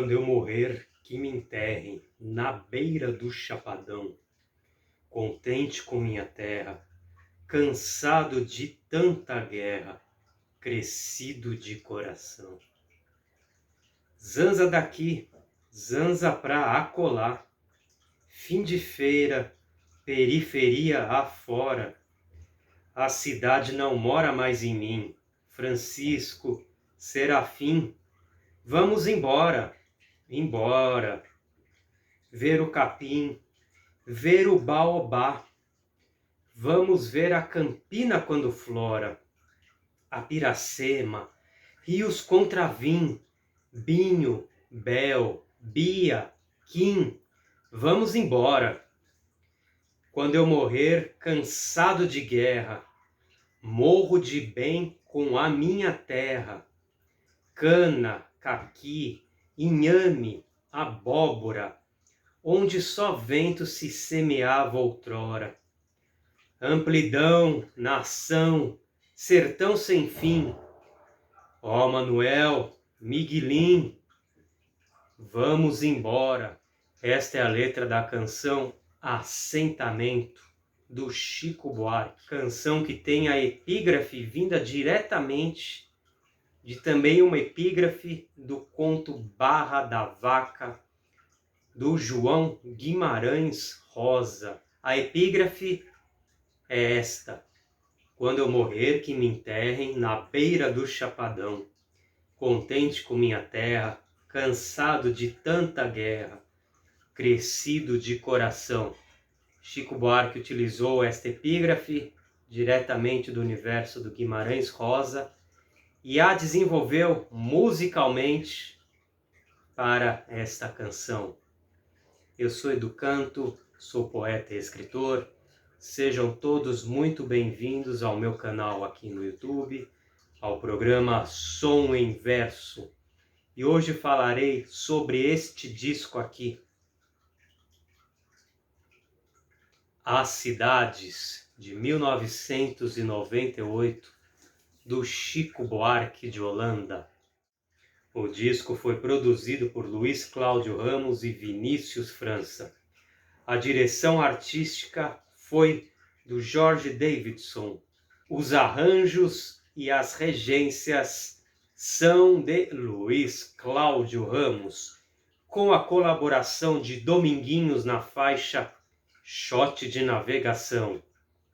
Quando eu morrer, que me enterrem na beira do chapadão, contente com minha terra, cansado de tanta guerra, crescido de coração. Zanza daqui, zanza pra acolá, fim de feira, periferia afora, a cidade não mora mais em mim, Francisco, Serafim, vamos embora, embora, ver o capim, ver o baobá, vamos ver a campina quando flora, a piracema, rios contra vim, binho, bel, bia, quim, vamos embora. Quando eu morrer cansado de guerra, morro de bem com a minha terra, cana, caqui, inhame, abóbora, onde só vento se semeava outrora. Amplidão, nação, sertão sem fim. Ó Manuel, Miguelim, vamos embora. Esta é a letra da canção Assentamento, do Chico Buarque. Canção que tem a epígrafe vinda diretamente de também uma epígrafe do conto Barra da Vaca, do João Guimarães Rosa. A epígrafe é esta: quando eu morrer que me enterrem na beira do chapadão, contente com minha terra, cansado de tanta guerra, crescido de coração. Chico Buarque utilizou esta epígrafe diretamente do universo do Guimarães Rosa e a desenvolveu musicalmente para esta canção. Eu sou Educanto, sou poeta e escritor. Sejam todos muito bem-vindos ao meu canal aqui no YouTube, ao programa Som em Verso. E hoje falarei sobre este disco aqui, As Cidades, de 1998, do Chico Buarque de Holanda. O disco foi produzido por Luiz Cláudio Ramos e Vinícius França. A direção artística foi do Jorge Davidson. Os arranjos e as regências são de Luiz Cláudio Ramos, com a colaboração de Dominguinhos na faixa Shot de Navegação.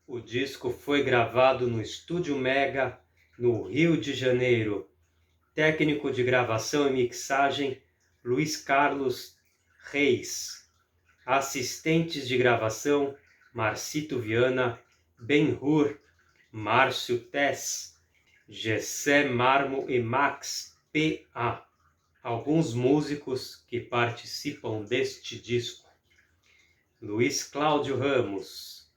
O disco foi gravado no Estúdio Mega, no Rio de Janeiro. Técnico de gravação e mixagem, Luiz Carlos Reis. Assistentes de gravação, Marcito Viana, Ben-Hur, Márcio Tess, Gessé Marmo e Max P.A. Alguns músicos que participam deste disco: Luiz Cláudio Ramos,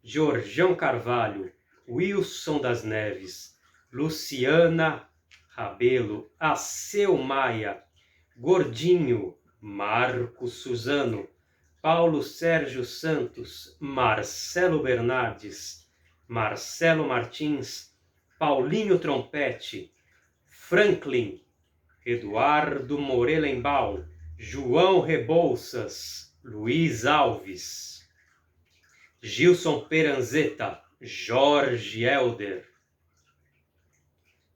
Jorjão Carvalho, Wilson das Neves, Luciana Rabelo, Aceu Maia, Gordinho, Marco Suzano, Paulo Sérgio Santos, Marcelo Bernardes, Marcelo Martins, Paulinho Trompete, Franklin, Eduardo Morelenbaum, João Rebouças, Luiz Alves, Gilson Peranzeta, Jorge Helder,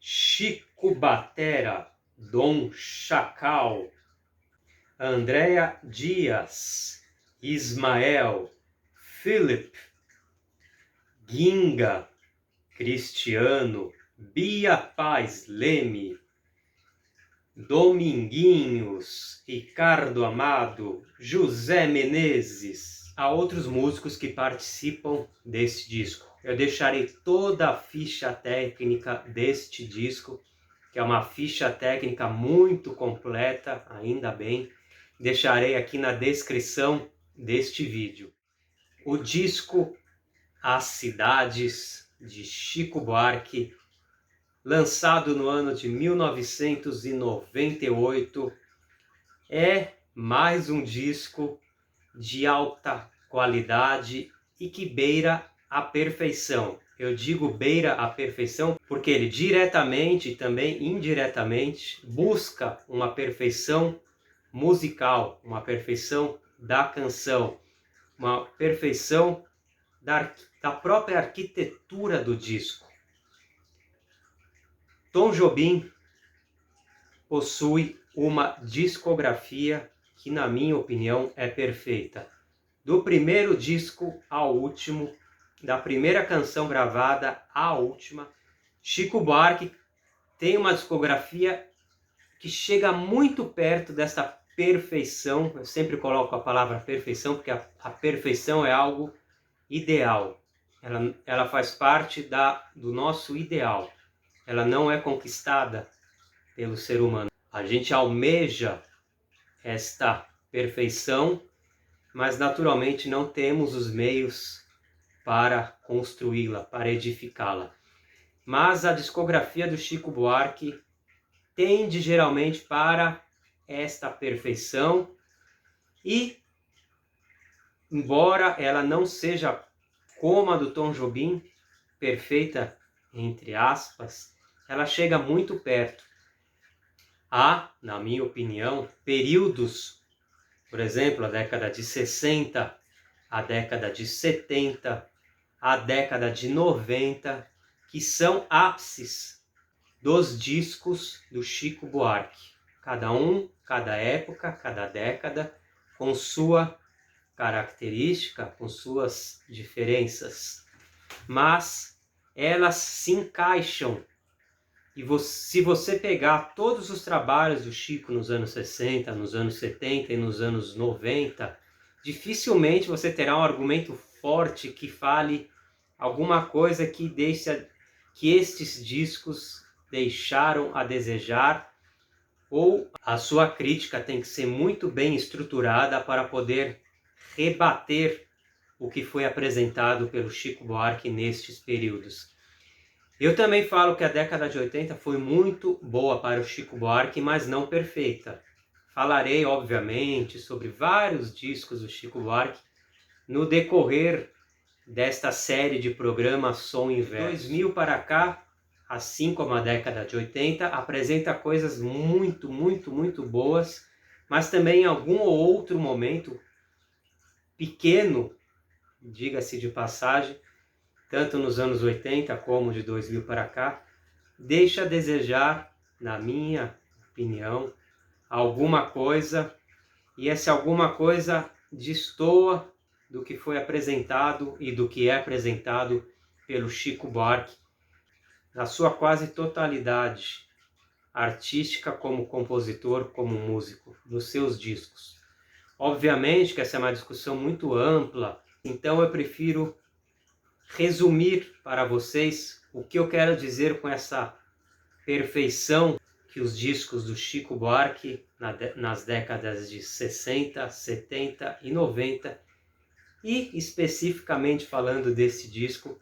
Chico Batera, Dom Chacal, Andréa Dias, Ismael, Philip, Ginga, Cristiano, Bia Paz Leme, Dominguinhos, Ricardo Amado, José Menezes. Há outros músicos que participam desse disco. Eu deixarei toda a ficha técnica deste disco, que é uma ficha técnica muito completa, ainda bem. Deixarei aqui na descrição deste vídeo. O disco As Cidades, de Chico Buarque, lançado no ano de 1998, é mais um disco de alta qualidade e que beira a perfeição. Eu digo beira a perfeição porque ele diretamente e também indiretamente busca uma perfeição musical, uma perfeição da canção, uma perfeição da própria arquitetura do disco. Tom Jobim possui uma discografia que, na minha opinião, é perfeita. Do primeiro disco ao último, da primeira canção gravada à última, Chico Buarque tem uma discografia que chega muito perto dessa perfeição. Eu sempre coloco a palavra perfeição, porque a perfeição é algo ideal. Ela faz parte do nosso ideal. Ela não é conquistada pelo ser humano. A gente almeja esta perfeição, mas naturalmente não temos os meios para construí-la, para edificá-la. Mas a discografia do Chico Buarque tende geralmente para esta perfeição e, embora ela não seja como a do Tom Jobim, perfeita entre aspas, ela chega muito perto. Há, na minha opinião, períodos, por exemplo, a década de 60, a década de 70, a década de 90, que são ápices dos discos do Chico Buarque. Cada época, cada década, com sua característica, com suas diferenças. Mas elas se encaixam. E se você pegar todos os trabalhos do Chico nos anos 60, nos anos 70 e nos anos 90, dificilmente você terá um argumento forte que fale alguma coisa que estes discos deixaram a desejar, ou a sua crítica tem que ser muito bem estruturada para poder rebater o que foi apresentado pelo Chico Buarque nestes períodos. Eu também falo que a década de 80 foi muito boa para o Chico Buarque, mas não perfeita. Falarei, obviamente, sobre vários discos do Chico Buarque no decorrer desta série de programas Som Inverso. 2000 para cá, assim como a década de 80, apresenta coisas muito, muito, muito boas, mas também em algum ou outro momento pequeno, diga-se de passagem, tanto nos anos 80 como de 2000 para cá, deixa a desejar, na minha opinião, alguma coisa, e essa alguma coisa destoa do que foi apresentado e do que é apresentado pelo Chico Buarque, na sua quase totalidade, artística como compositor, como músico, nos seus discos. Obviamente que essa é uma discussão muito ampla, então eu prefiro resumir para vocês o que eu quero dizer com essa perfeição que os discos do Chico Buarque nas décadas de 60, 70 e 90, e especificamente falando desse disco,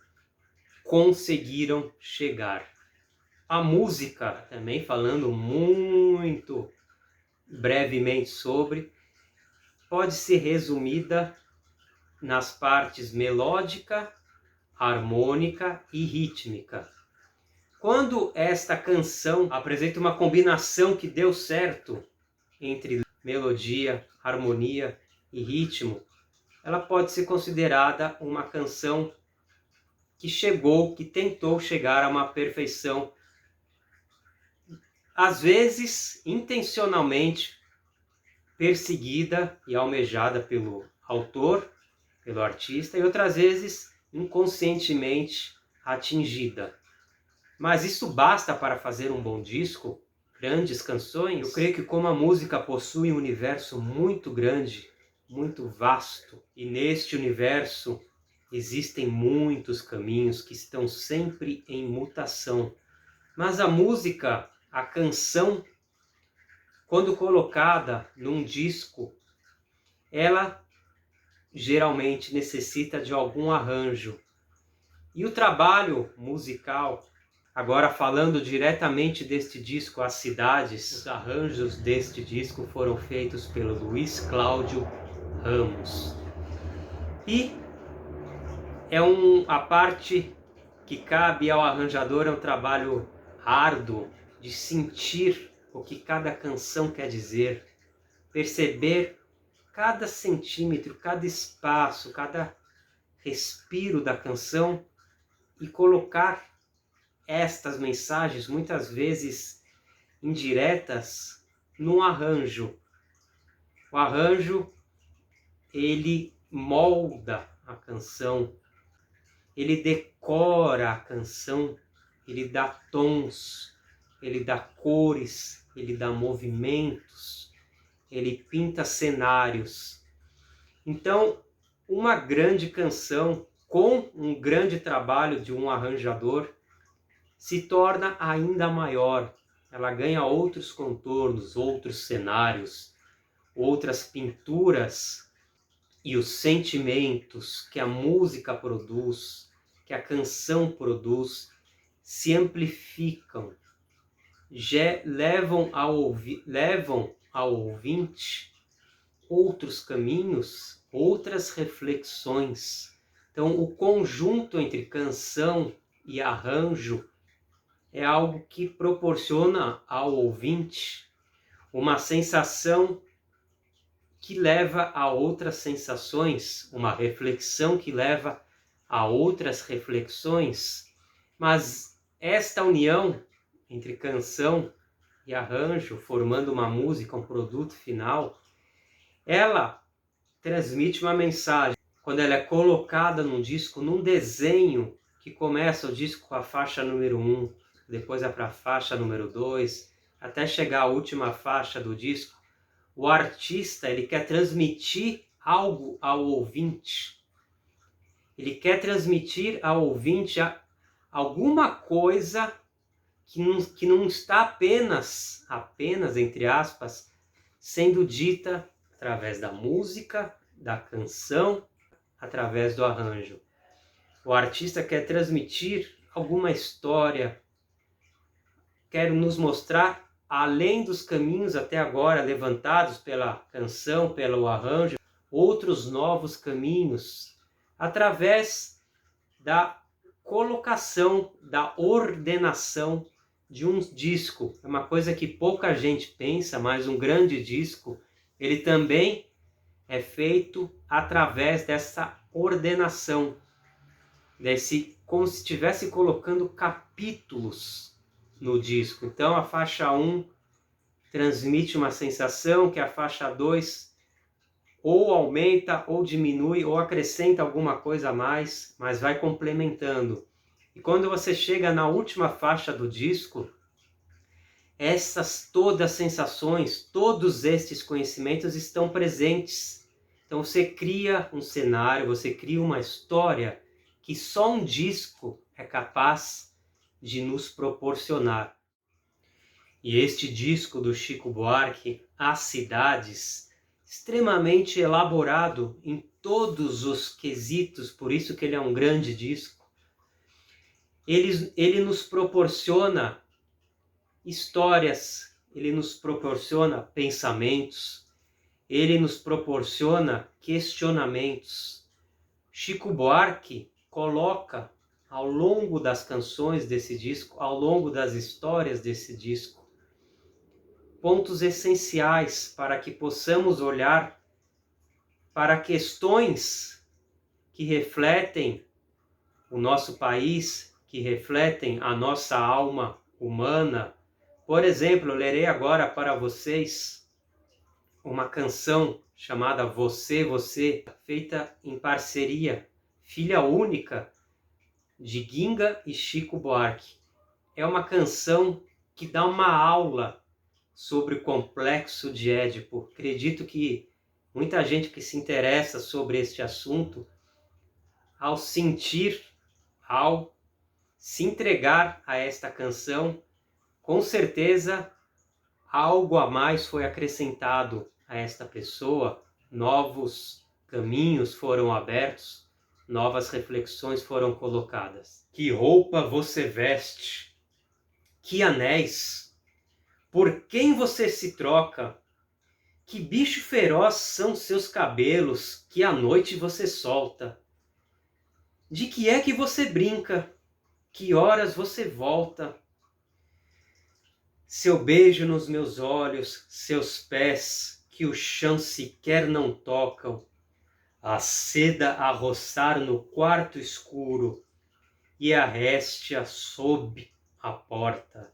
conseguiram chegar. A música, também falando muito brevemente sobre, pode ser resumida nas partes melódica, harmônica e rítmica. Quando esta canção apresenta uma combinação que deu certo entre melodia, harmonia e ritmo, ela pode ser considerada uma canção que tentou chegar a uma perfeição, às vezes intencionalmente perseguida e almejada pelo autor, pelo artista, e outras vezes inconscientemente atingida. Mas isso basta para fazer um bom disco? Grandes canções? Eu creio que como a música possui um universo muito grande, muito vasto, e neste universo existem muitos caminhos que estão sempre em mutação. Mas a música, a canção, quando colocada num disco, ela geralmente necessita de algum arranjo. E o trabalho musical, agora falando diretamente deste disco, As Cidades, os arranjos deste disco foram feitos pelo Luiz Cláudio Ramos. E a parte que cabe ao arranjador é um trabalho árduo de sentir o que cada canção quer dizer, perceber cada centímetro, cada espaço, cada respiro da canção e colocar estas mensagens, muitas vezes indiretas, num arranjo. O arranjo, ele molda a canção, ele decora a canção, ele dá tons, ele dá cores, ele dá movimentos, ele pinta cenários. Então, uma grande canção com um grande trabalho de um arranjador se torna ainda maior. Ela ganha outros contornos, outros cenários, outras pinturas, e os sentimentos que a música produz, que a canção produz, se amplificam, levam ao ouvinte outros caminhos, outras reflexões. Então, o conjunto entre canção e arranjo é algo que proporciona ao ouvinte uma sensação que leva a outras sensações, uma reflexão que leva a outras reflexões, mas esta união entre canção e arranjo, formando uma música, um produto final, ela transmite uma mensagem. Quando ela é colocada num disco, num desenho, que começa o disco com a faixa número 1, depois é para a faixa número 2, até chegar à última faixa do disco, o artista, ele quer transmitir algo ao ouvinte. Ele quer transmitir ao ouvinte alguma coisa que não está apenas, entre aspas, sendo dita através da música, da canção, através do arranjo. O artista quer transmitir alguma história, quer nos mostrar, além dos caminhos até agora levantados pela canção, pelo arranjo, outros novos caminhos, através da colocação, da ordenação de um disco. É uma coisa que pouca gente pensa, mas um grande disco, ele também é feito através dessa ordenação, como se estivesse colocando capítulos no disco. Então a faixa 1 transmite uma sensação que a faixa 2 ou aumenta, ou diminui, ou acrescenta alguma coisa a mais, mas vai complementando. E quando você chega na última faixa do disco, todas as sensações, todos estes conhecimentos estão presentes. Então você cria um cenário, você cria uma história que só um disco é capaz de nos proporcionar. E este disco do Chico Buarque, As Cidades, extremamente elaborado em todos os quesitos, por isso que ele é um grande disco. Ele nos proporciona histórias, ele nos proporciona pensamentos, ele nos proporciona questionamentos. Chico Buarque coloca ao longo das canções desse disco, ao longo das histórias desse disco, pontos essenciais para que possamos olhar para questões que refletem o nosso país, que refletem a nossa alma humana. Por exemplo, eu lerei agora para vocês uma canção chamada Você, Você, feita em parceria, filha única, de Ginga e Chico Buarque. É uma canção que dá uma aula sobre o complexo de Édipo. Acredito que muita gente que se interessa sobre este assunto, ao se entregar a esta canção, com certeza algo a mais foi acrescentado a esta pessoa, novos caminhos foram abertos, novas reflexões foram colocadas. Que roupa você veste? Que anéis? Por quem você se troca? Que bicho feroz são seus cabelos que à noite você solta? De que é que você brinca? Que horas você volta? Seu beijo nos meus olhos, seus pés, que que o chão sequer não tocam, a seda a roçar no quarto escuro e a réstia sob a porta.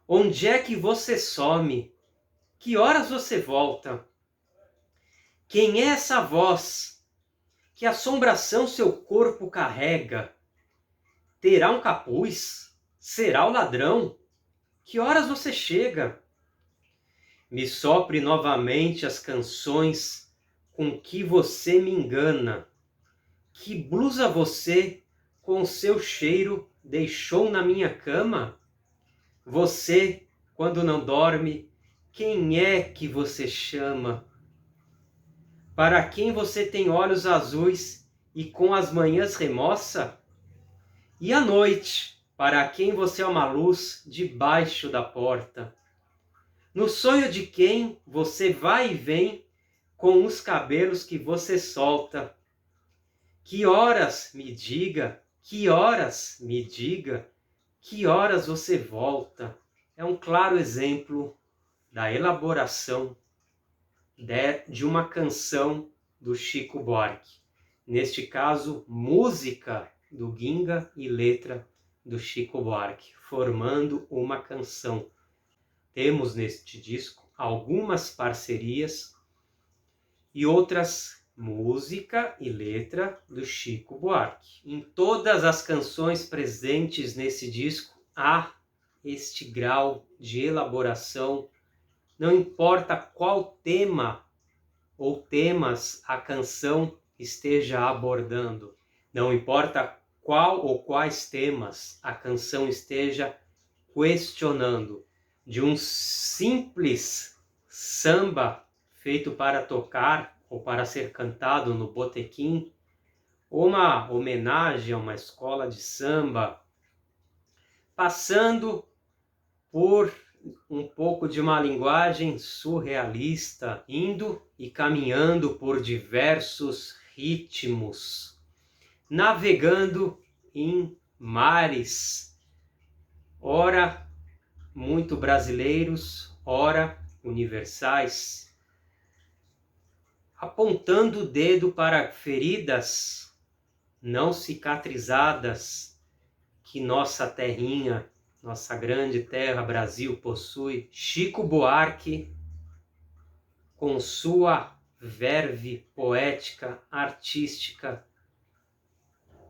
Onde é que você some? Que horas você volta? Quem é essa voz? Que assombração seu corpo carrega? Terá um capuz? Será o ladrão? Que horas você chega? Me sopre novamente as canções com que você me engana. Que blusa você, com seu cheiro, deixou na minha cama? Você, quando não dorme, quem é que você chama? Para quem você tem olhos azuis e com as manhãs remoça? E à noite, para quem você é uma luz debaixo da porta? No sonho de quem você vai e vem com os cabelos que você solta? Que horas, me diga, que horas, me diga, que horas você volta? É um claro exemplo da elaboração de uma canção do Chico Buarque. Neste caso, música do Ginga e letra do Chico Buarque, formando uma canção. Temos neste disco algumas parcerias e outras música e letra do Chico Buarque. Em todas as canções presentes nesse disco há este grau de elaboração. Não importa qual tema ou temas a canção esteja abordando, não importa qual ou quais temas a canção esteja questionando, de um simples samba feito para tocar ou para ser cantado no botequim, ou uma homenagem a uma escola de samba, passando por um pouco de uma linguagem surrealista, indo e caminhando por diversos ritmos, navegando em mares, ora muito brasileiros, ora universais, apontando o dedo para feridas não cicatrizadas que nossa terrinha, nossa grande terra Brasil possui. Chico Buarque, com sua verve poética, artística,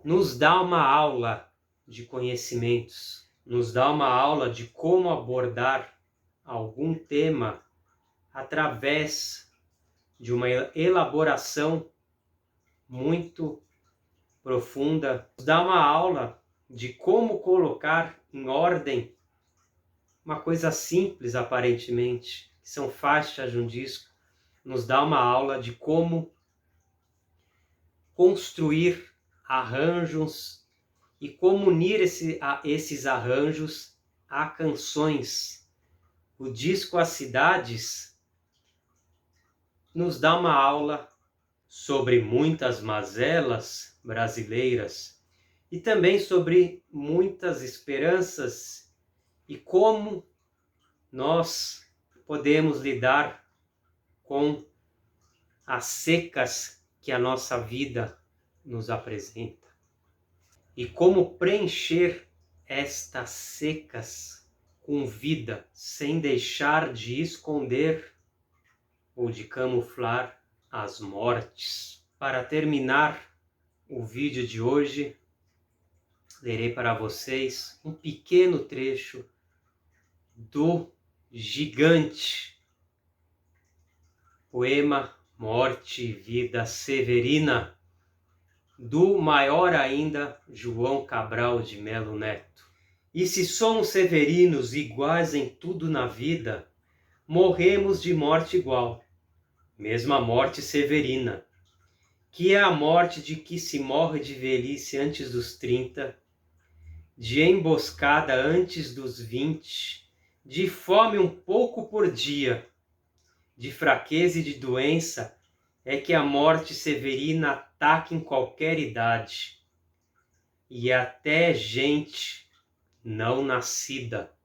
nos dá uma aula de conhecimentos, nos dá uma aula de como abordar algum tema através de uma elaboração muito profunda, nos dá uma aula de como colocar em ordem uma coisa simples aparentemente, que são faixas de um disco, nos dá uma aula de como construir arranjos e como unir esses arranjos a canções. O disco As Cidades nos dá uma aula sobre muitas mazelas brasileiras e também sobre muitas esperanças e como nós podemos lidar com as secas que a nossa vida nos apresenta e como preencher estas secas com vida, sem deixar de esconder ou de camuflar as mortes. Para terminar o vídeo de hoje, lerei para vocês um pequeno trecho do gigante poema Morte e Vida Severina, do maior ainda João Cabral de Melo Neto. E se somos severinos iguais em tudo na vida, morremos de morte igual, mesma morte severina, que é a morte de que se morre de velhice antes dos 30, de emboscada antes dos 20, de fome um pouco por dia, de fraqueza e de doença, é que a morte severina ataca em qualquer idade, e até gente não nascida.